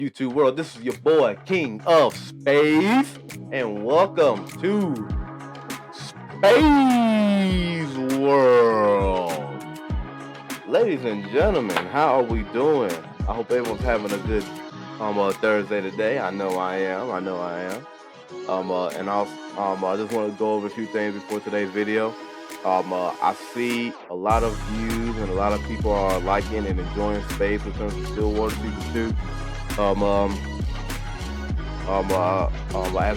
YouTube world. This is your boy, King of Space, and welcome to Space World. Ladies and gentlemen, how are we doing? I hope everyone's having a good Thursday today. I know I am. And I just want to go over a few things before today's video. I see a lot of views and a lot of people are liking and enjoying Space in terms of Stillwater Season 2. As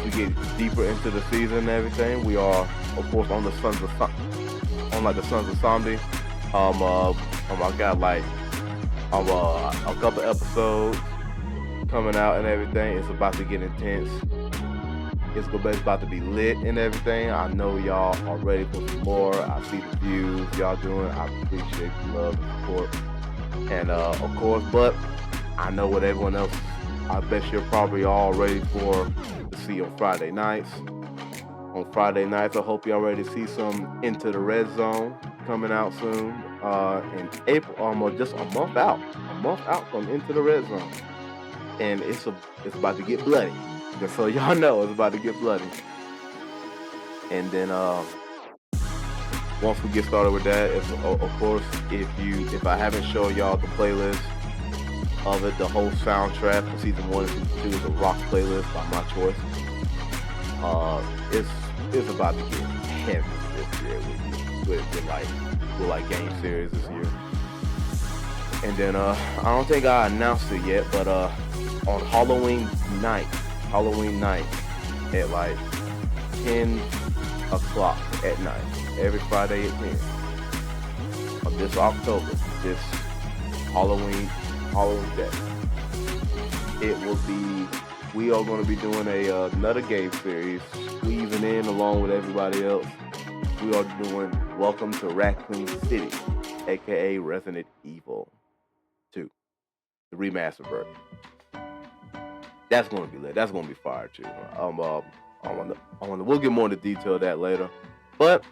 we get deeper into the season and everything, we are, of course, on the Sons of Somdi. I got like a couple episodes coming out and everything. It's about to get intense. It's about to be lit and everything. I know y'all are ready for some more. I see the views y'all doing. I appreciate the love and support. And of course, but I know what everyone else, I bet you're probably all ready to see on Friday nights. On Friday nights, I hope y'all ready to see some Into the Red Zone coming out soon. In April, almost just a month out from Into the Red Zone. And it's about to get bloody. Just so y'all know, it's about to get bloody. And then once we get started with that, of course, if I haven't shown y'all the playlist of it, the whole soundtrack for season 1 and season 2 is a rock playlist by my choice. It's about to get heavy this year with like game series this year. And then I don't think I announced it yet, but on Halloween night at like 10 o'clock at night, every Friday at 10 of this October, this Halloween day, we are going to be doing another game series, squeezing in along with everybody else. We are doing Welcome to Raccoon City, aka Resident Evil 2, the remastered version. That's going to be lit. That's going to be fire too. We'll get more into detail of that later. But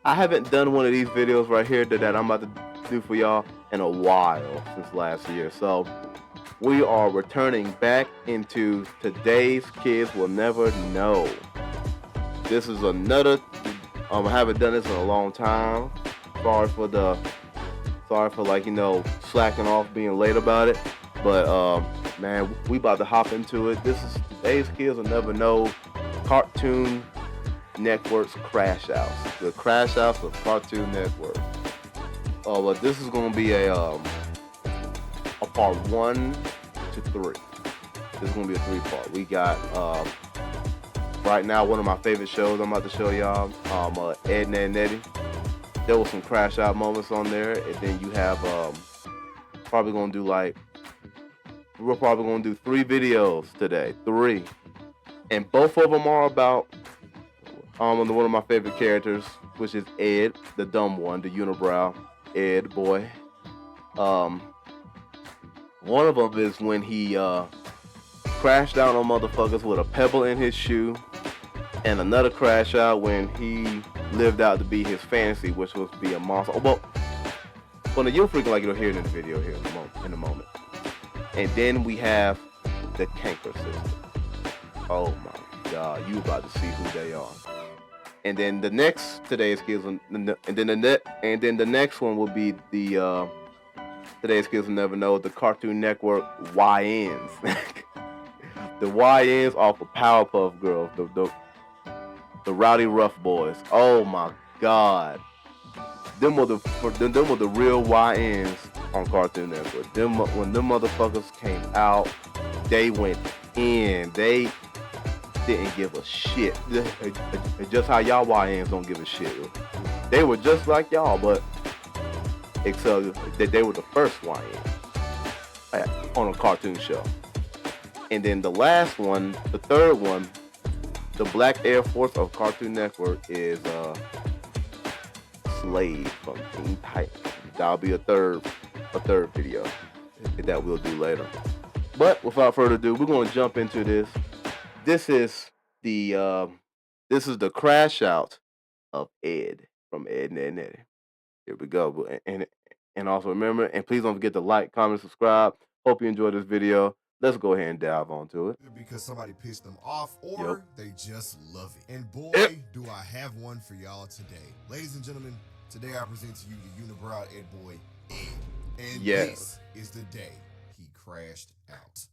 I haven't done one of these videos right here that I'm about to do for y'all in a while, since last year. So we are returning back into Today's Kids Will Never Know. This is another, I haven't done this in a long time. Sorry for slacking off, being late about it. But man, we about to hop into it. This is Today's Kids Will Never Know, Cartoon Network's Crashouts. The Crashouts of Cartoon Network. But this is going to be a part 1 to 3. This is going to be a 3-part. We got right now one of my favorite shows I'm about to show y'all, Ed, Ned, and Eddie. There was some crash out moments on there, and then you have we're probably going to do 3 videos today. 3. And both of them are about one of my favorite characters, which is Ed, the dumb one, the unibrow Ed boy. One of them is when he crashed down on motherfuckers with a pebble in his shoe, and another crash out when he lived out to be his fantasy, which was to be a monster. Well, you'll freaking like you'll hear it in the video here in a moment. And then we have the Canker Sisters. Oh my God, you about to see who they are. And then the next Today's Kids, and then the next one will be the Today's Kids Will Never Know, the Cartoon Network YNs. The YNs off of Powerpuff Girls, the Rowdy Rough Boys. Oh my God, them were the real YNs on Cartoon Network. When them motherfuckers came out, they went in. They didn't give a shit. Just how y'all YNs don't give a shit. They were just like y'all, but except that they were the first YNs on a cartoon show. And then the last one, the third one, the Black Air Force of Cartoon Network is Slade from Teen Titans. That'll be a third video that we'll do later. But without further ado, we're going to jump into this. This is the crash out of Ed from Ed, Ned, and Eddie. Here we go. And also remember, and please don't forget to like, comment, subscribe. Hope you enjoyed this video. let's go ahead and dive onto it. Because somebody pissed them off Yep. or they just love it. And boy, Yep. do I have one for y'all today. Ladies and gentlemen, today I present to you the unibrow Ed boy, Ed. And Yes. this is the day he crashed out.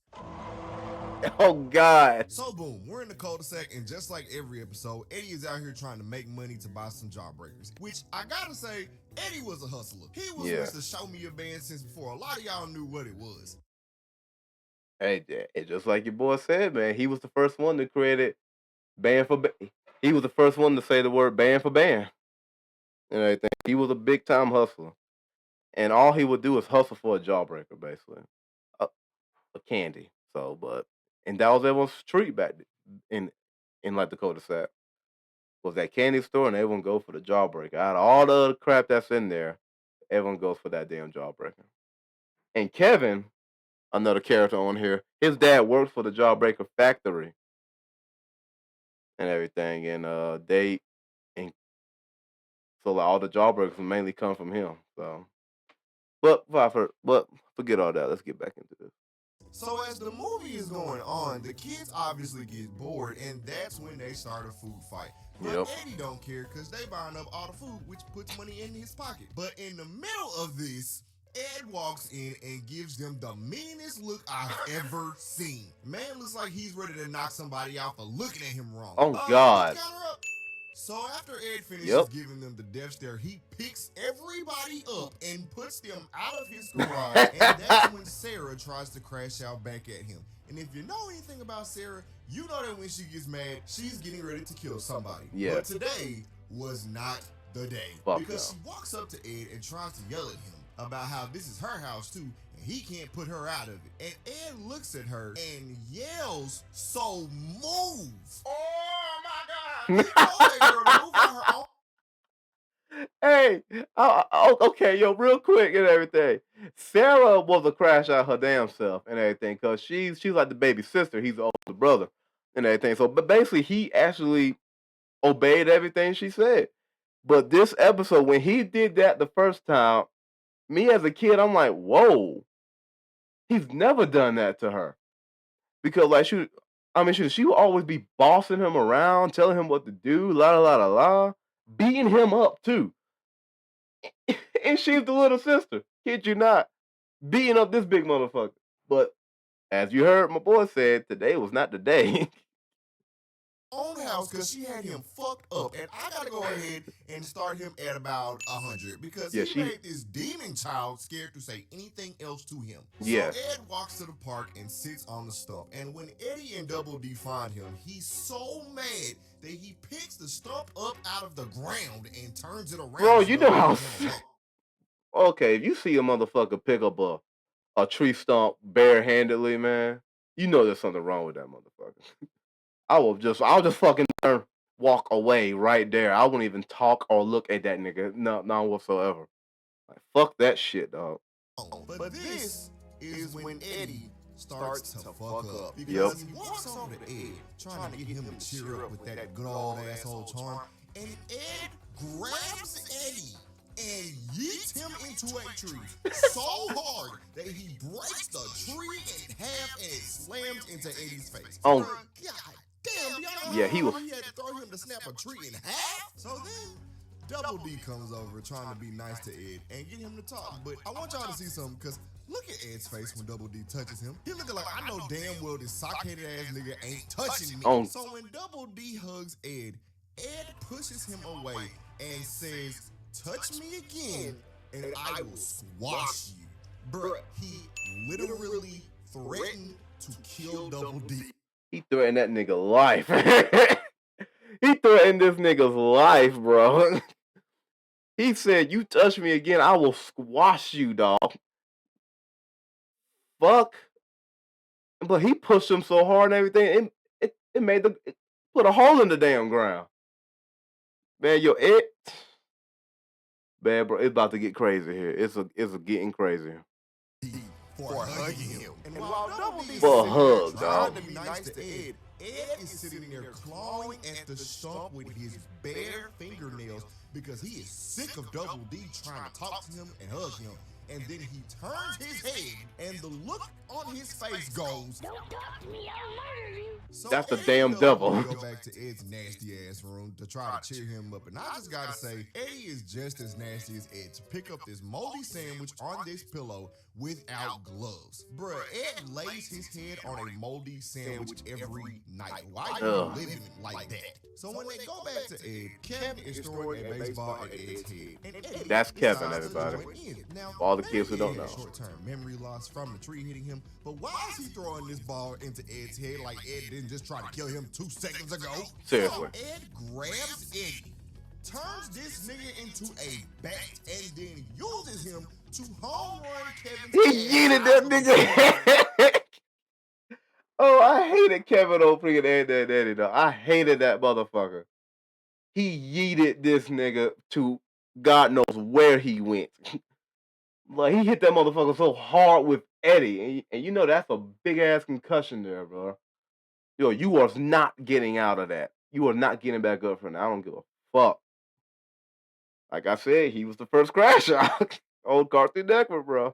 Oh God. So boom, we're in the cul-de-sac, and just like every episode, Eddie is out here trying to make money to buy some jawbreakers. Which I gotta say, Eddie was a hustler. He was Mr. Show Me Your Band since before a lot of y'all knew what it was. Hey, just like your boy said, man, he was the first one to create it. Band for band. He was the first one to say the word band for band and everything. He was a big time hustler, and all he would do is hustle for a jawbreaker, basically, a, a candy. So, and that was everyone's treat back in like the cul-de-sac was that candy store, and everyone go for the jawbreaker. Out of all the other crap that's in there, everyone goes for that damn jawbreaker. And Kevin, another character on here, his dad works for the jawbreaker factory and everything, and and so like, all the jawbreakers mainly come from him. So, but forget all that. Let's get back into this. So as the movie is going on, the kids obviously get bored, and that's when they start a food fight. But Eddie don't care because they buying up all the food, which puts money in his pocket. But in the middle of this, Ed walks in and gives them the meanest look I've ever seen. Man looks like he's ready to knock somebody out for looking at him wrong. Oh God. So after Ed finishes giving them the death stare, he picks everybody up and puts them out of his garage. And that's when Sarah tries to crash out back at him. And if you know anything about Sarah, you know that when she gets mad, she's getting ready to kill somebody. Yeah. But today was not the day. Because she walks up to Ed and tries to yell at him about how this is her house too, and he can't put her out of it. And Ed looks at her and yells, "So move!" Oh my God! He told that girl to move on her own. Hey, okay, yo, real quick and everything. Sarah was a crash out her damn self and everything, cause she's like the baby sister. He's the older brother and everything. So, but basically, he actually obeyed everything she said. But this episode, when he did that the first time, me as a kid, I'm like, whoa, he's never done that to her. Because like she would always be bossing him around, telling him what to do, la la la la, beating him up too. And she's the little sister. Kid you not, beating up this big motherfucker. But as you heard my boy said, today was not the day. Own house because she had him fucked up, and I gotta go ahead and start him at about 100 because he made this demon child scared to say anything else to him. So Ed walks to the park and sits on the stump, and when Eddie and Double D find him, he's so mad that he picks the stump up out of the ground and turns it around. Bro, you know how okay, if you see a motherfucker pick up a tree stump barehandedly, man, you know there's something wrong with that motherfucker. I'll just fucking walk away right there. I wouldn't even talk or look at that nigga. No whatsoever. Like, fuck that shit, dog. But this is when Eddie starts to fuck up. Because he walks over to Ed, trying to get him to cheer up with that good old asshole charm. And Ed grabs Eddie and yeets him into a tree so hard that he breaks the tree in half and it slams into Eddie's face. Oh. God damn, y'all. Yeah, he had to throw him to snap a tree in half. So then Double D comes over trying to be nice to Ed and get him to talk. But I want y'all to see something because look at Ed's face when Double D touches him. He looking like, I know damn well this sock-headed ass nigga ain't touching me. Oh. So when Double D hugs Ed, Ed pushes him away and says, "Touch me again and I will squash you." Bruh, he literally threatened to kill Double D. He threatened that nigga life. He threatened this nigga's life, bro. He said, "You touch me again, I will squash you, dog." Fuck. But he pushed him so hard and everything, it put a hole in the damn ground. Man, man, bro, it's about to get crazy here. It's getting crazier. For hugging him. And while Double D for a hug, dog. To be nice to Ed, Ed is sitting there clawing at the stump with his bare fingernails because he is sick of Double D trying to talk to him and hug him. and then he turns his head, and the look on his face goes, "Don't talk to me, I'll murder you." So that's the damn devil. Go back to Ed's nasty ass room to try to cheer him up, and I just gotta say, Eddie is just as nasty as Ed to pick up this moldy sandwich on this pillow without gloves. Bruh, Ed lays his head on a moldy sandwich every night. Why are you living like that? So when they go back to Ed, Kevin is throwing a baseball at Ed's head. And Eddie that's Kevin, everybody. Now, for all the kids who don't know. Short-term memory loss from the tree hitting him, but why is he throwing this ball into Ed's head like Ed didn't just try to kill him 2 seconds ago? Seriously. So Ed grabs Eddie, turns this nigga into a bat, and then uses him to home run Kevin's He yeeted that nigga. Oh, I hated Kevin freaking Eddie though. I hated that motherfucker. He yeeted this nigga to God knows where he went. Like, he hit that motherfucker so hard with Eddie, and you know that's a big ass concussion there, bro. Yo, you are not getting out of that. You are not getting back up from that. I don't give a fuck. Like I said, he was the first crash out. Old Cartoon Network, bro.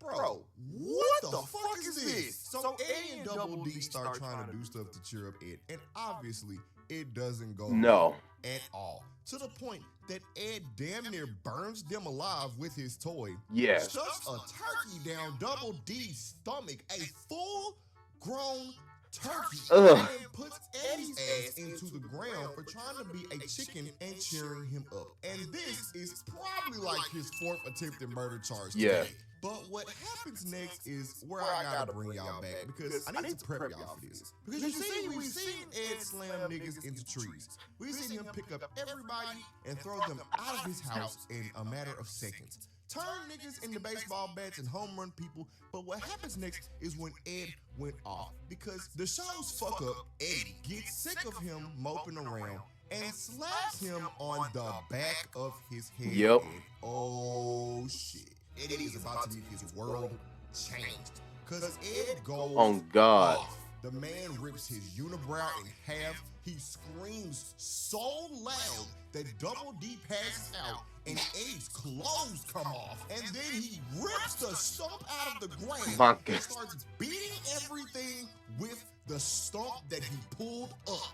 Bro, what the fuck is this? So Eddie and Double D start trying to do stuff to cheer up Ed, and obviously it doesn't go well at all. To the point that Ed damn near burns them alive with his toy. Yes. Stuffs a turkey down Double D's stomach, a full-grown turkey, and puts Eddie's ass into the ground for trying to be a chicken and cheering him up. And this is probably like his 4th attempted murder charge today. But what happens next is where I gotta bring y'all back, because I need to prep y'all for this. Because you see, we've seen Ed slam niggas into trees. We've seen him pick up everybody and throw them out of his house in a matter of seconds. Turn niggas into baseball bats and home run people. But what happens next is when Ed went off, because the show's fuck up, Eddie gets sick of him moping around and slaps him on the back of his head. Yep. Oh shit. Eddie is about to get his world changed. Cause Ed goes off. The man rips his unibrow in half. He screams so loud that Double D passes out and Eddie's clothes come off. And then he rips the stump out of the ground and starts beating everything with the stump that he pulled up.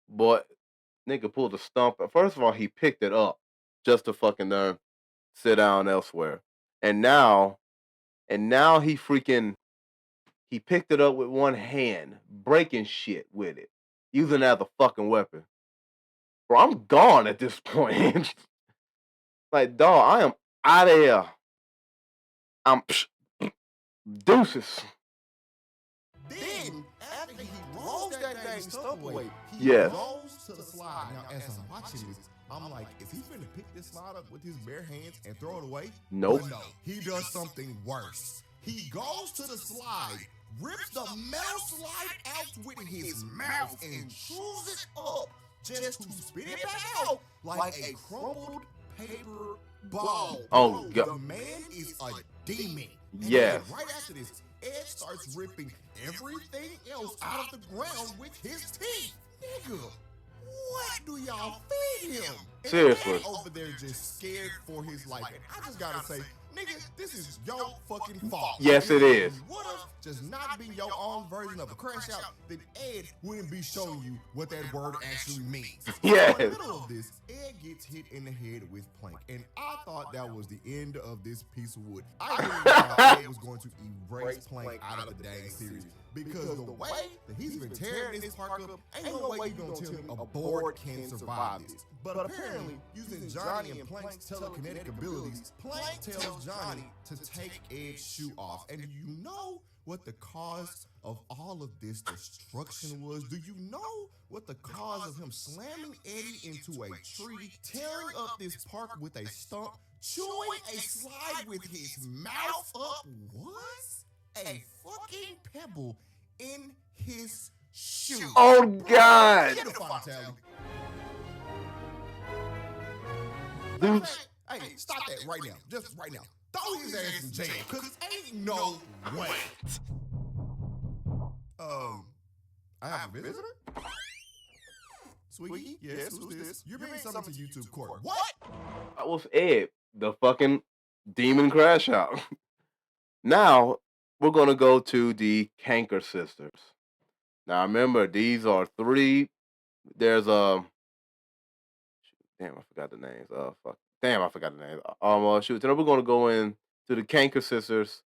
Boy, nigga pulled the stump. First of all, he picked it up just to fucking sit down elsewhere. And now he picked it up with one hand, breaking shit with it, using it as a fucking weapon. Bro, I'm gone at this point. Like, dog, I am out of here. I'm deuces. Then, after he rolls that dang stump away, he goes to the slide. Now, as I'm watching this, I'm like, is he finna pick this slide up with his bare hands and throw it away? Nope. But no, he does something worse. He goes to the slide, rips the metal slide out with his mouth and chews it up just to spit it back out like a crumpled paper ball. Oh, God. The man is a demon. Yes. And right after this, Ed starts ripping everything else out of the ground with his teeth. Nigga, what do y'all feed him? And seriously. Ed over there just scared for his life. And I just gotta say, nigga, this is your fucking fault. Yes, it is. If you would have just not been your own version of a crash out, then Ed wouldn't be showing you what that word actually means. Yes. So in the middle of this, Ed gets hit in the head with plank, and I thought that was the end of this piece of wood. I really thought Ed was going to erase plank out of the dang series, because the way that he's been tearing this park up, ain't no way you gonna tell me a board can survive this. But apparently, using Johnny and Plank's telekinetic abilities, Plank tells Johnny to take Ed's shoe off. And do you know what the cause of all of this destruction was? Do you know what the cause of him slamming Eddie into a tree, tearing up this park with a stump, chewing a slide with his mouth up was? A fucking pebble in his shoe. Oh, God. Get a fucking tally. Dude. Hey, stop that right now. Just right now. Throw his ass in jail, because ain't no way. I have a visitor? Sweetie? Yes, who's this? You're bringing something to YouTube court. What? That was Ed, the fucking Demon Crash Out. Now we're gonna go to the Canker Sisters. Now remember, these are three. There's damn, I forgot the names. Fuck. Damn, I forgot the names. Shoot. Then we're gonna go in to the Canker Sisters,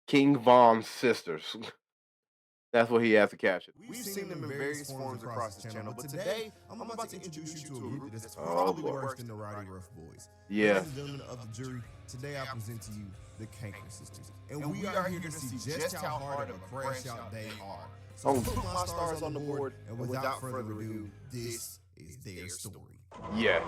King Von's sisters. That's what he has to caption. We've seen them in various forms across this channel, but today I'm about to introduce you to a group that's probably worse than the Rowdy Rough Boys. Yeah. Ladies and gentlemen of the jury, today I present to you the Canker Sisters, and we are here to see just how hard of a crash out they are. So put my stars on the board, and without further ado, this is their story. Yes.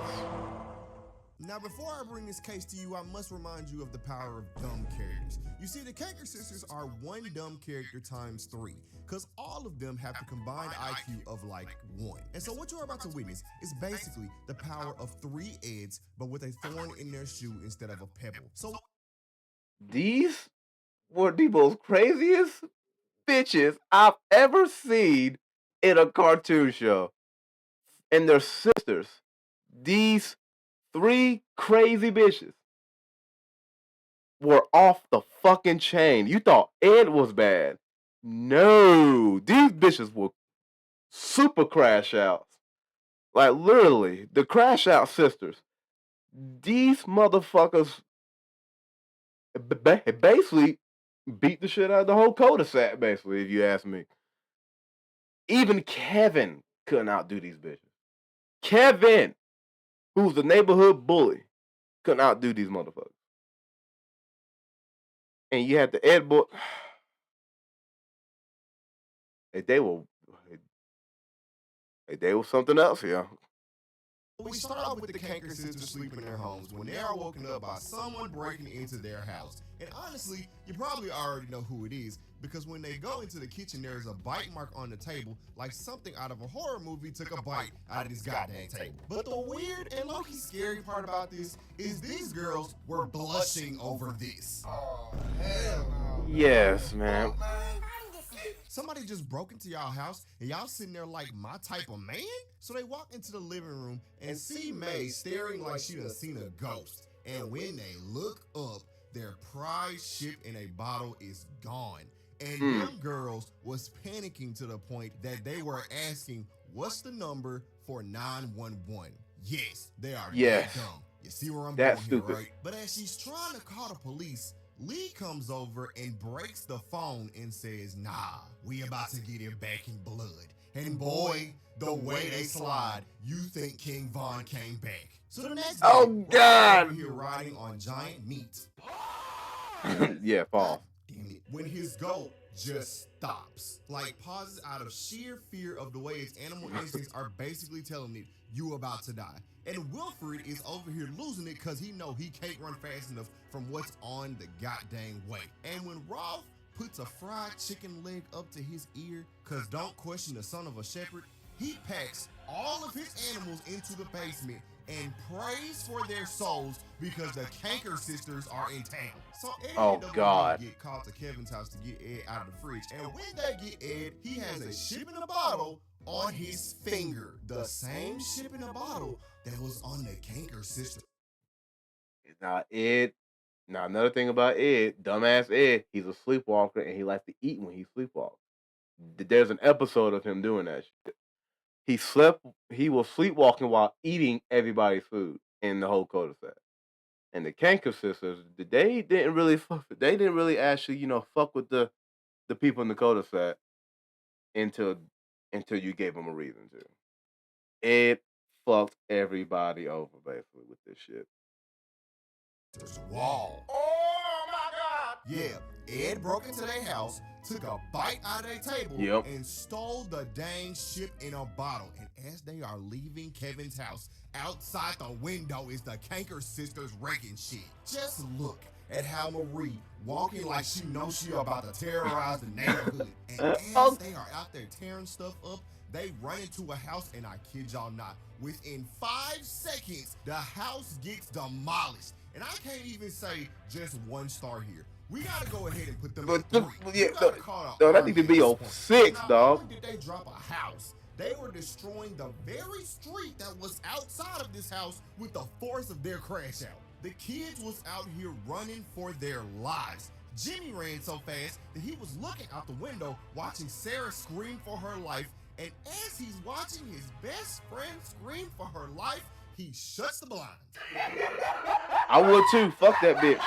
Now, before I bring this case to you, I must remind you of the power of dumb characters. You see, the Canker Sisters are one dumb character times 3, because all of them have the combined IQ of like 1. And so what you're about to witness is basically the power of 3 Eds, but with a thorn in their shoe instead of a pebble. So these were the most craziest bitches I've ever seen in a cartoon show. And their sisters. These 3 crazy bitches were off the fucking chain. You thought Ed was bad. No, these bitches were super crash outs. Like literally, the Crash Out sisters. These motherfuckers basically beat the shit out of the whole cul-de-sac, basically, if you ask me. Even Kevin couldn't outdo these bitches. Kevin, who's the neighborhood bully, couldn't outdo these motherfuckers. And you had the Ed boy. They were something else here. We start off with the Canker Sisters sleeping in their homes when they are woken up by someone breaking into their house. And honestly, you probably already know who it is, because when they go into the kitchen, there is a bite mark on the table, like something out of a horror movie took a bite out of this goddamn table. But the weird and low-key scary part about this is these girls were blushing over this. Oh, hell no. Yes, man. Somebody just broke into y'all house and y'all sitting there like, my type of man? So they walk into the living room and see May staring like she done seen a ghost. And when they look up, their prize ship in a bottle is gone. And them girls was panicking to the point that they were asking, what's the number for 911? Yes, they are that dumb. You see where I'm going here, right? But as she's trying to call the police, Lee comes over and breaks the phone and says, nah, we about to get him back in blood. And boy, the way they slide, you think King Von came back. So the next day, God, here riding on giant meat. Yeah, fall. Damn it. When his goat just stops, like pauses out of sheer fear of the way its animal instincts are basically telling it, you about to die. And Wilfred is over here losing it because he know he can't run fast enough from what's on the goddamn way. And when Rolf puts a fried chicken leg up to his ear, because don't question the son of a shepherd, he packs all of his animals into the basement and prays for their souls because the Canker Sisters are in town. So Ed get called to Kevin's house to get Ed out of the fridge. And when they get Ed, he has a ship in a bottle on his finger. The same ship in a bottle that was on the Canker Sisters. Now another thing about Ed, dumbass Ed, he's a sleepwalker and he likes to eat when he sleepwalks. There's an episode of him doing that shit. He was sleepwalking while eating everybody's food in the whole cul-de-sac. And the Canker Sisters, they didn't really actually, fuck with the people in the cul-de-sac until you gave them a reason to. Ed fucked everybody over basically with this shit. Wall. Oh my God! Yeah, Ed broke into their house, took a bite out of their table, and stole the dang ship in a bottle. And as they are leaving Kevin's house, outside the window is the Canker Sisters wrecking shit. Just look at how Marie walking like she knows she about to terrorize the neighborhood. And as they are out there tearing stuff up, they run into a house, and I kid y'all not, within 5 seconds, the house gets demolished. And I can't even say just 1 star here. We gotta go ahead and put them at 3. That need to be on 6, dog. Did they drop a house? They were destroying the very street that was outside of this house with the force of their crash out. The kids was out here running for their lives. Jimmy ran so fast that he was looking out the window watching Sarah scream for her life, and as he's watching his best friend scream for her life, he shuts the blinds. I would too. Fuck that bitch.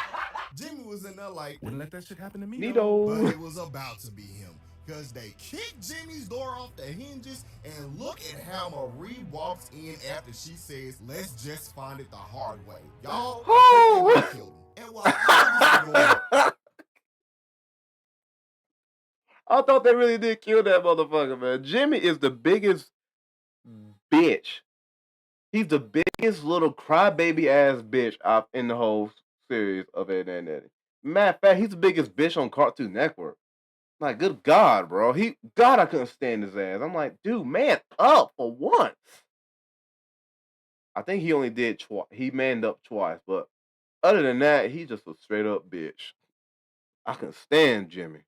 Jimmy was in there like, wouldn't let that shit happen to me. But it was about to be him, because they kicked Jimmy's door off the hinges, and look at how Marie walks in after she says, let's just find it the hard way. Y'all, oh. killed him. And while all this is going I thought they really did kill that motherfucker, man. Jimmy is the biggest bitch. He's the biggest little crybaby ass bitch in the whole series of Ed, Edd n Eddy. Matter of fact, he's the biggest bitch on Cartoon Network. Like, good God, bro. I couldn't stand his ass. I'm like, dude, man up for once. I think he only did twice. He manned up twice, but other than that, he's just a straight up bitch. I couldn't stand Jimmy.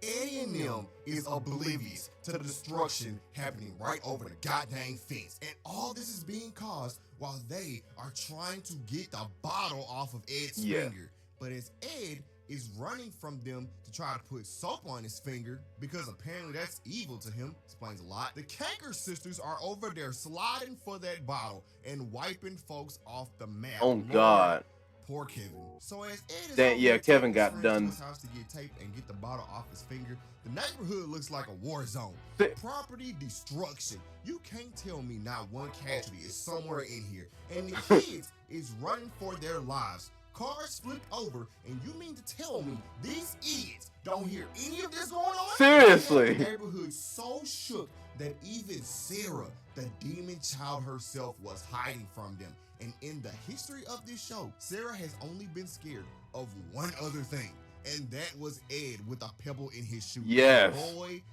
Eddie and them is oblivious to the destruction happening right over the goddamn fence. And all this is being caused while they are trying to get the bottle off of Ed's finger. But as Ed is running from them to try to put soap on his finger, because apparently that's evil to him, explains a lot, the Kanker sisters are over there sliding for that bottle and wiping folks off the map. Oh, God. Poor Kevin. So as Ed is Kevin got done. To his house to get taped and get the bottle off his finger, the neighborhood looks like a war zone. Property destruction. You can't tell me not one casualty is somewhere in here. And the kids is running for their lives. Cars flipped over, and you mean to tell me these idiots don't hear any of this going on? Seriously. The neighborhood so shook that even Sarah, the demon child herself, was hiding from them. And in the history of this show, Sarah has only been scared of one other thing, and that was Ed with a pebble in his shoe. Yes. Boy,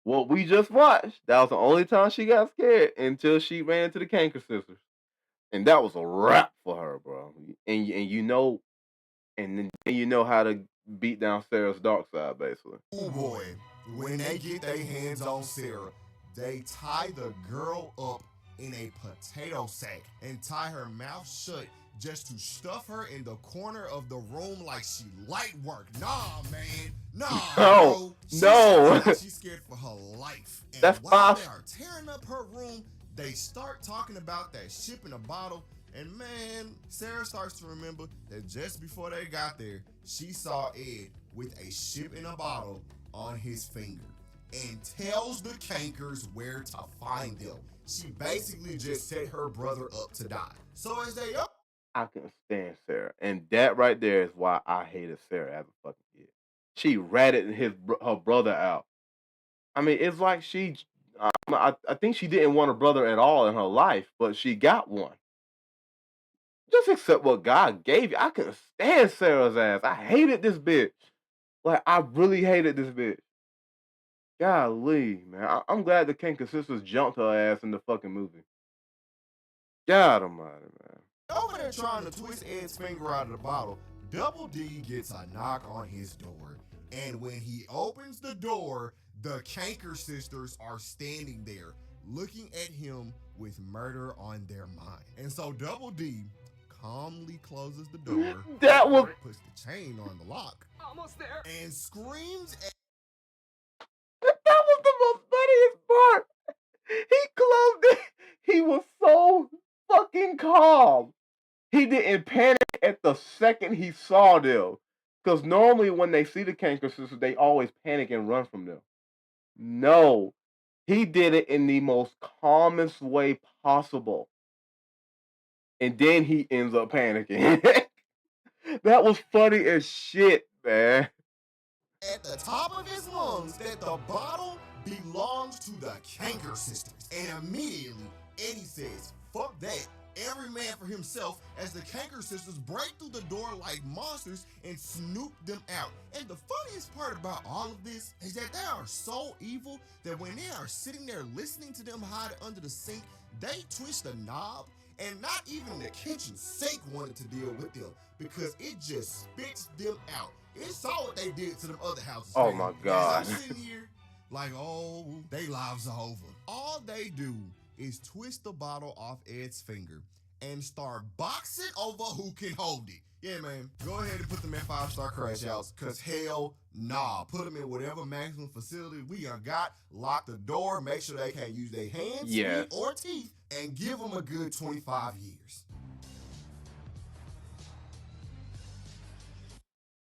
what we just watched, that was the only time she got scared until she ran into the Kanker sisters. And that was a wrap for her, bro. And you know, and then you know how to beat down Sarah's dark side, basically. Oh boy, when they get their hands on Sarah, they tie the girl up in a potato sack and tie her mouth shut just to stuff her in the corner of the room like she light work. Nah, man. Nah, no. No. She's scared for her life. And that's while they are tearing up her room, they start talking about that ship in a bottle. And man, Sarah starts to remember that just before they got there, she saw Ed with a ship in a bottle on his finger and tells the Kankers where to find them. She basically just set her brother up to die. So as they I couldn't stand Sarah. And that right there is why I hated Sarah as a fucking kid. She ratted her brother out. I mean, it's like I think she didn't want a brother at all in her life, but she got one. Just accept what God gave you. I couldn't stand Sarah's ass. I hated this bitch. Like, I really hated this bitch. Golly, man. I'm glad the Kanker sisters jumped her ass in the fucking movie. God almighty, man. Over there trying to twist Ed's finger out of the bottle, Double D gets a knock on his door. And when he opens the door, the Kanker sisters are standing there looking at him with murder on their mind. And so Double D calmly closes the door, puts the chain on the lock, almost there, and screams at... That was the most funniest part. He closed it. He was so fucking calm. He didn't panic at the second he saw them. Because normally when they see the Kanker sisters, they always panic and run from them. No. He did it in the most calmest way possible. And then he ends up panicking. That was funny as shit, man. At the top of his lungs that the bottle belongs to the Kanker sisters. And immediately, Eddie says, fuck that. Every man for himself, as the Kanker sisters break through the door like monsters and snoop them out. And the funniest part about all of this is that they are so evil that when they are sitting there listening to them hide under the sink, they twist the knob, and not even the kitchen sink wanted to deal with them because it just spits them out. It saw what they did to them other houses. Oh my God. As I'm sitting here like, oh, they lives are over. All they do is twist the bottle off Ed's finger, and start boxing over who can hold it. Yeah, man. Go ahead and put them in 5-star crash outs, because hell nah. Put them in whatever maximum facility we got. Lock the door. Make sure they can't use their hands, feet, or teeth. And give them a good 25 years.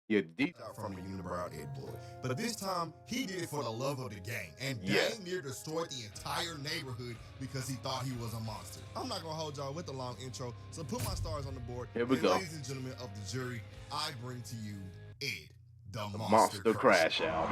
You're deep From the unibrow Ed boy. But this time, he did it for the love of the game. And dang near destroyed the entire neighborhood because he thought he was a monster. I'm not going to hold y'all with the long intro, so put my stars on the board. Here we go. Ladies and gentlemen of the jury, I bring to you Ed, the Monster Crash Out.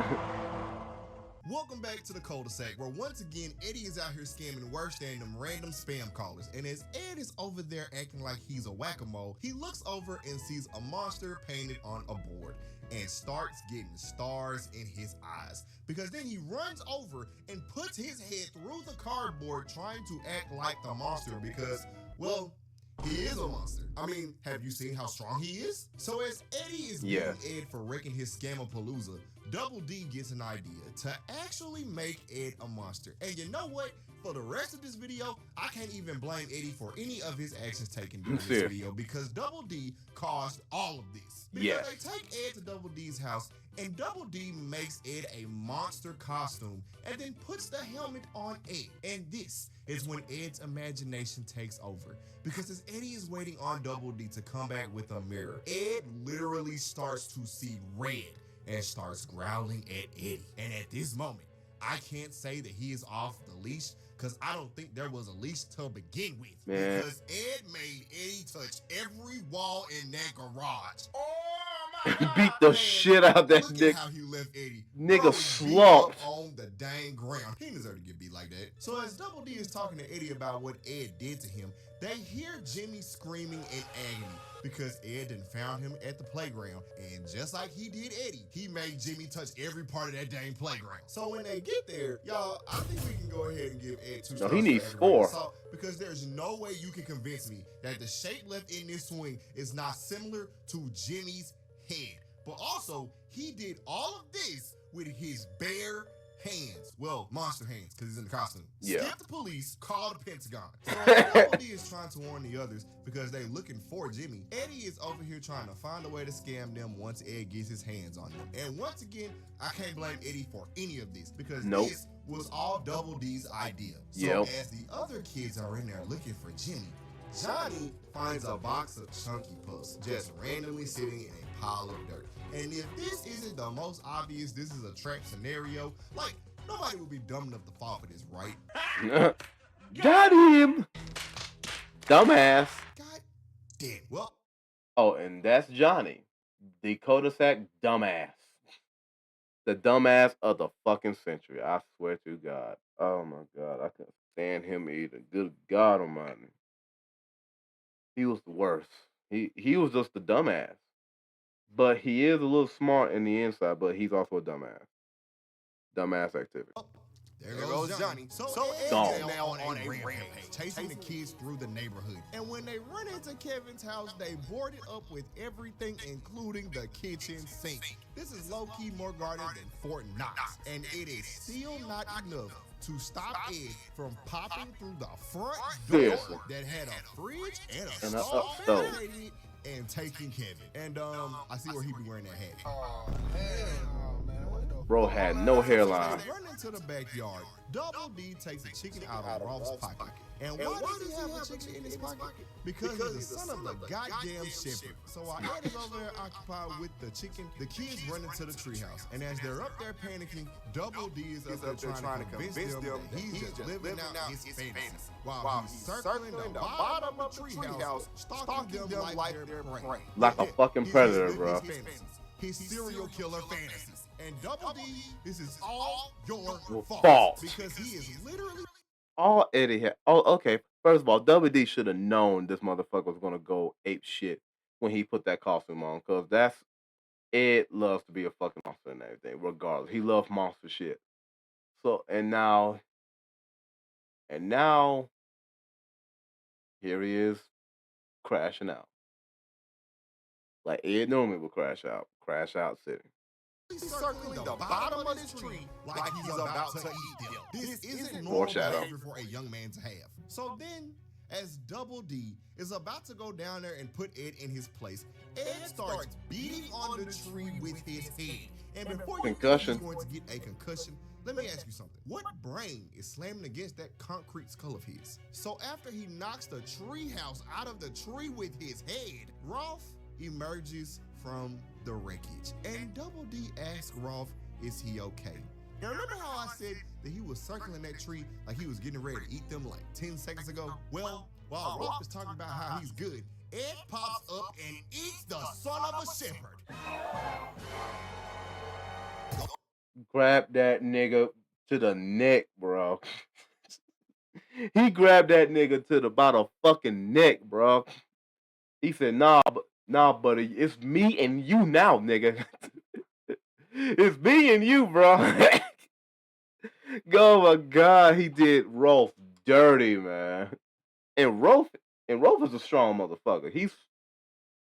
Welcome back to the cul-de-sac, where once again, Eddie is out here scamming worse than them random spam callers. And as Ed is over there acting like he's a whack-a-mole, he looks over and sees a monster painted on a board and starts getting stars in his eyes. Because then he runs over and puts his head through the cardboard trying to act like the monster because, well, he is a monster. I mean, have you seen how strong he is? So as Eddie is beating Ed for wrecking his scamapalooza, Double D gets an idea to actually make Ed a monster. And you know what? For the rest of this video, I can't even blame Eddie for any of his actions taken during this video because Double D caused all of this. Because they take Ed to Double D's house and Double D makes Ed a monster costume and then puts the helmet on Ed. And this is when Ed's imagination takes over. Because as Eddie is waiting on Double D to come back with a mirror, Ed literally starts to see red and starts growling at Eddie. And at this moment, I can't say that he is off the leash because I don't think there was a leash to begin with. Man. Because Ed made Eddie touch every wall in that garage. Oh beat the shit out of that Look nigga. at how he left Eddie. Nigga slumped on the dang ground. He deserved to get beat like that. So as Double D is talking to Eddie about what Ed did to him, they hear Jimmy screaming in agony because Ed done found him at the playground. And just like he did Eddie, he made Jimmy touch every part of that dang playground. So when they get there, y'all, I think we can go ahead and give Ed 2 stars. No, he needs 4. Because there's no way you can convince me that the shape left in this swing is not similar to Jimmy's head. But also, he did all of this with his bare hands. Well, monster hands, because he's in the costume. Skip the police, call the Pentagon. So Double D is trying to warn the others because they're looking for Jimmy. Eddie is over here trying to find a way to scam them once Ed gets his hands on them. And once again, I can't blame Eddie for any of this because this was all Double D's idea. So as the other kids are in there looking for Jimmy, Johnny finds a box of Chunky Puffs just randomly sitting in a pile of dirt. And if this isn't the most obvious, this is a trap scenario, like, nobody would be dumb enough to fall for this, right? Got him! Dumbass. God damn. Well. Oh, and that's Johnny. The cul-de-sac dumbass. The dumbass of the fucking century. I swear to God. Oh my God. I couldn't stand him either. Good God Almighty. He was the worst. He was just a dumbass. But he is a little smart in the inside, but he's also a dumbass. Dumbass activity. There goes Johnny. So Ed's now on a rampage, chasing the kids through the neighborhood. And when they run into Kevin's house, they board it up with everything, including the kitchen sink. This is low-key more guarded than Fort Knox, and it is still not enough to stop Ed from popping through the front door that had a fridge and a stove and taking Kevin. And I see where he be wearing that hat. Oh, hell, man. Bro had no hairline. Running to the backyard, Double D takes a chicken out of Rolf's pocket. And why does he have a chicken in his pocket? Because he's the son of the goddamn shepherd. So while Ed is over there occupied with the chicken, the kids run into the treehouse. And as they're up there panicking, Double D is up there trying to convince them that he's just living out his fantasy. While he's circling the bottom of the treehouse, stalking them like they're prey. Like a fucking predator, bro. His serial killer fantasies. And Double D, this is all your fault. Because he is literally all Eddie had. Oh, okay. First of all, Double D should have known this motherfucker was gonna go ape shit when he put that costume on, cause that's Ed loves to be a fucking monster and everything, regardless. He loves monster shit. So and now here he is crashing out. Like Ed normally would crash out City. He's circling the bottom of this tree like he's about to eat them. This isn't normal behavior for a young man to have. So then, As Double D is about to go down there and put Ed in his place, Ed starts beating on the tree with his head. And before you think he's going to get a concussion, let me ask you something. What brain is slamming against that concrete skull of his? So after he knocks the tree house out of the tree with his head, Rolf emerges from the wreckage. And Double D asks Rolf, is he okay? Now remember how I said that he was circling that tree like he was getting ready to eat them like 10 seconds ago? Well, while Rolf is talking about how he's good, Ed pops up and eats the son of a shepherd. Grab that nigga to the neck, bro. He grabbed that nigga to the by the fucking neck, bro. He said, nah, buddy, it's me and you now, nigga. It's me and you, bro. Oh my God, he did Rolf dirty, man. And Rolf is a strong motherfucker.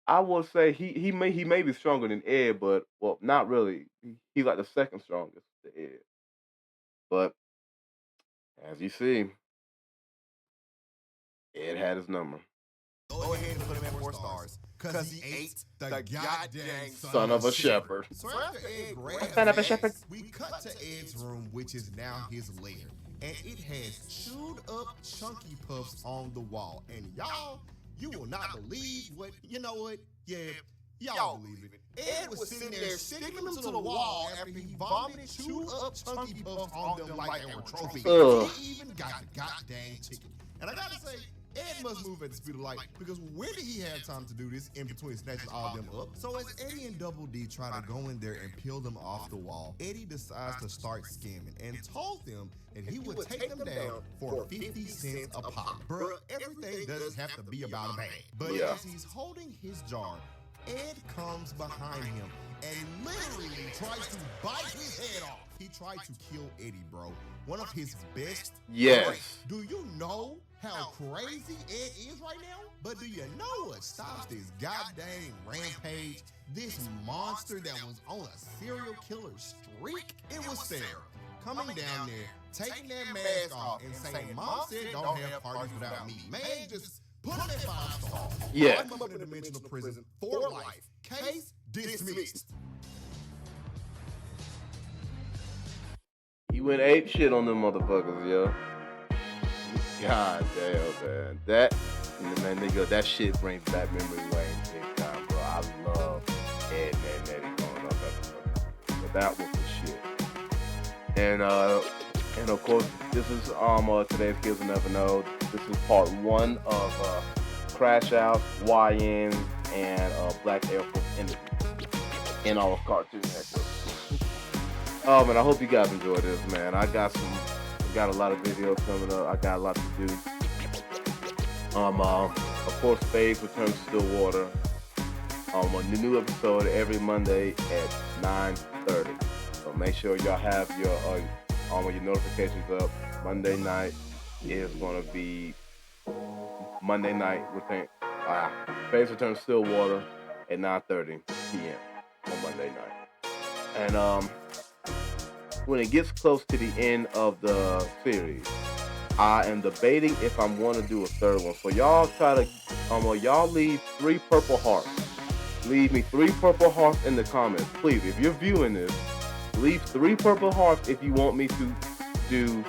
I would say he may be stronger than Ed, but well, not really. He's like the second strongest to Ed. But as you see, Ed had his number. Go ahead and put him at 4 stars, cause he ate the goddamn son of a shepherd. So after Ed grabs we cut to Ed's room, which is now his lair. And it has chewed up chunky puffs on the wall. And y'all, you will not believe what, you know what? Yeah, y'all believe it. Ed was sitting there sticking them to the wall after he vomited chewed up chunky puffs on them like they were trophies. He even got the goddamn chicken. And I gotta say, Ed must move at the speed of light, because where did he have time to do this in between snatching all of them up? So as Eddie and Double D try to go in there and peel them off the wall, Eddie decides to start scamming and told them that he would take them down for 50 cents a pop. Bruh, everything doesn't have to be about a bag. But as he's holding his jar, Ed comes behind him and literally tries to bite his head off. He tried to kill Eddie, bro. One of his best. Yes. Do you know how crazy Ed is right now? But do you know what stops this goddamn rampage? This monster that was on a serial killer streak? It was Sarah coming down there, taking that mask off and saying, Mom said don't have parties without me. Man, just put him at 5 stars. Yeah. I'm up in a dimensional prison for life. Case dismissed. He went ape shit on them motherfuckers, yo. God damn, man. That shit brings back memory lane big time, bro. I love Ed and Eddie growing up. But that was the shit. And of course, this is today's Kids Will Never Know. This is part 1 of Crashouts YNs and Black Air Force interview in all of Cartoon Network. Oh man, I hope you guys enjoyed this, man. I got a lot of videos coming up. I got a lot to do. Of course, Spades returns to Stillwater. A new episode every Monday at 9:30. So make sure y'all have your notifications up. Monday night is gonna be Monday night. Spades returns to Stillwater at 9:30 p.m. on Monday night. And when it gets close to the end of the series, I am debating if I'm going to do a third one. So y'all y'all leave 3 purple hearts. Leave me 3 purple hearts in the comments. Please, if you're viewing this, leave 3 purple hearts if you want me to do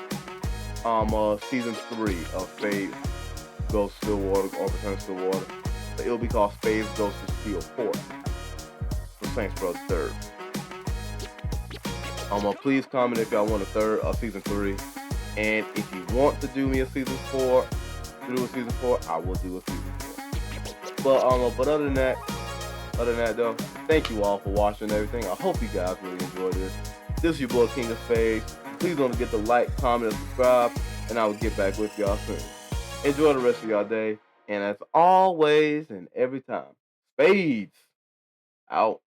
season 3 of Spades Goes to Stillwater or Returns to Stillwater. It'll be called Spades Goes to Steelport for Saints Row 3rd. Please comment if y'all want a season 3. And if you want to do me a season 4, I will do a season 4. But other than that though, thank you all for watching everything. I hope you guys really enjoyed this. This is your boy King of Spades. Please don't forget to like, comment, and subscribe, and I will get back with y'all soon. Enjoy the rest of y'all day, and as always and every time, Spades out.